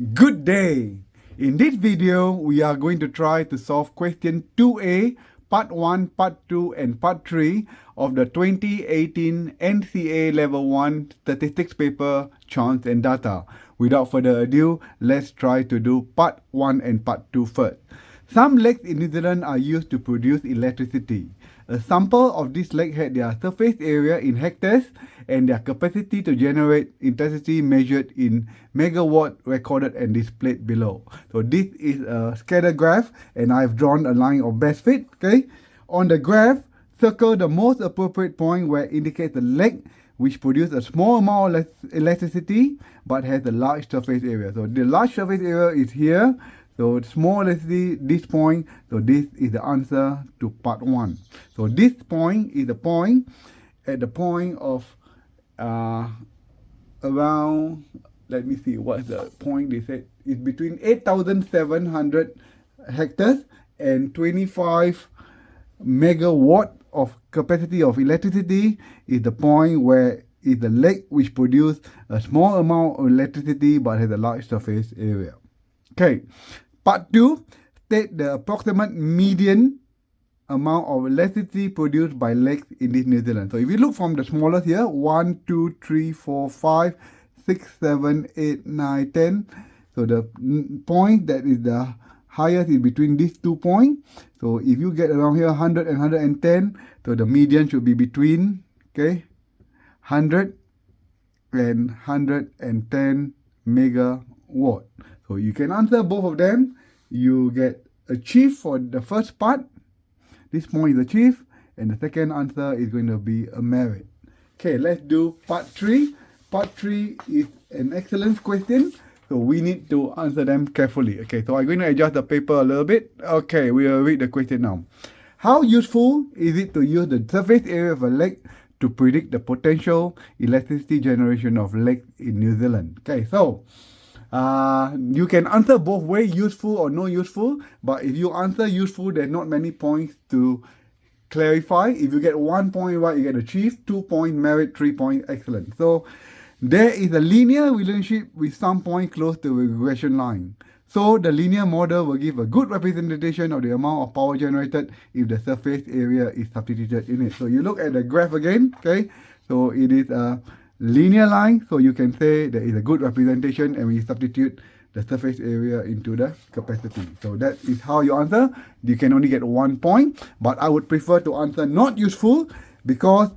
Good day! In this video, we are going to try to solve question 2A, part 1, part 2 and part 3 of the 2018 NCEA Level 1 Statistics paper, Chance and Data. Without further ado, let's try to do part 1 and part 2 first. Some lakes in New Zealand are used to produce electricity. A sample of this lake had their surface area in hectares and their capacity to generate electricity measured in megawatt recorded and displayed below. So this is a scatter graph and I've drawn a line of best fit. Okay. On the graph, circle the most appropriate point where it indicates the lake which produces a small amount of electricity but has a large surface area. So the large surface area is here. So small electricity, this point, so this is the answer to part 1. So this point is the point at the point of around, let me see, what's the point they said, it's between 8,700 hectares and 25 megawatt of capacity of electricity is the point where is the lake which produces a small amount of electricity but has a large surface area. Okay. Part 2, state the approximate median amount of electricity produced by lakes in this New Zealand. So if you look from the smallest here, 1, 2, 3, 4, 5, 6, 7, 8, 9, 10. So the point that is the highest is between these 2 points. So if you get around here 100 and 110, so the median should be between, okay, 100 and 110 megawatt. So you can answer both of them. You get achieved for the first part. This point is achieved. And the second answer is going to be a merit. Okay, let's do part 3. Part 3 is an excellence question. So we need to answer them carefully. Okay, so I'm going to adjust the paper a little bit. Okay, we will read the question now. How useful is it to use the surface area of a lake to predict the potential electricity generation of lakes in New Zealand? Okay, so you can answer both ways, useful or no useful, but if you answer useful, there's not many points to clarify. If you get 1 point right, you get achieved, 2 point merit, 3 point excellent. So there is a linear relationship with some point close to a regression line. So the linear model will give a good representation of the amount of power generated if the surface area is substituted in it. So you look at the graph again, okay? So it is a linear line, so you can say there is a good representation and we substitute the surface area into the capacity. So that is how you answer. You can only get 1 point, but I would prefer to answer not useful because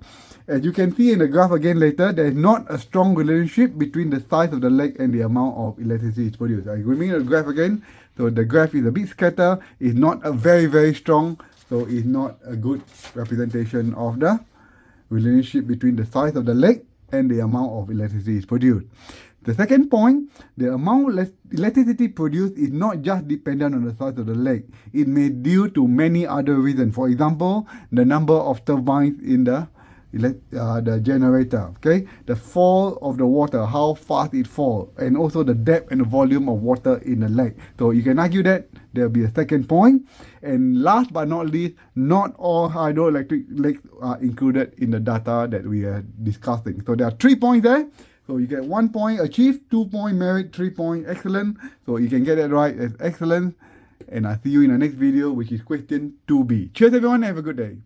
as you can see in the graph again later, there is not a strong relationship between the size of the lake and the amount of electricity it's produced. I'm going to the graph again. So the graph is a bit scattered, it's not a very strong, so it's not a good representation of the relationship between the size of the lake and the amount of electricity is produced. The second point, the amount of electricity produced is not just dependent on the size of the lake. It may be due to many other reasons. For example, the number of turbines in the generator, okay? The fall of the water, how fast it falls, and also the depth and the volume of water in the lake. So you can argue that there will be a second point. And last but not least, not all hydroelectric lakes are included in the data that we are discussing. So there are 3 points there. So you get 1 point achieved, 2 point merit, 3 point excellent. So you can get it right as excellent. And I'll see you in the next video, which is question 2B. Cheers everyone, have a good day.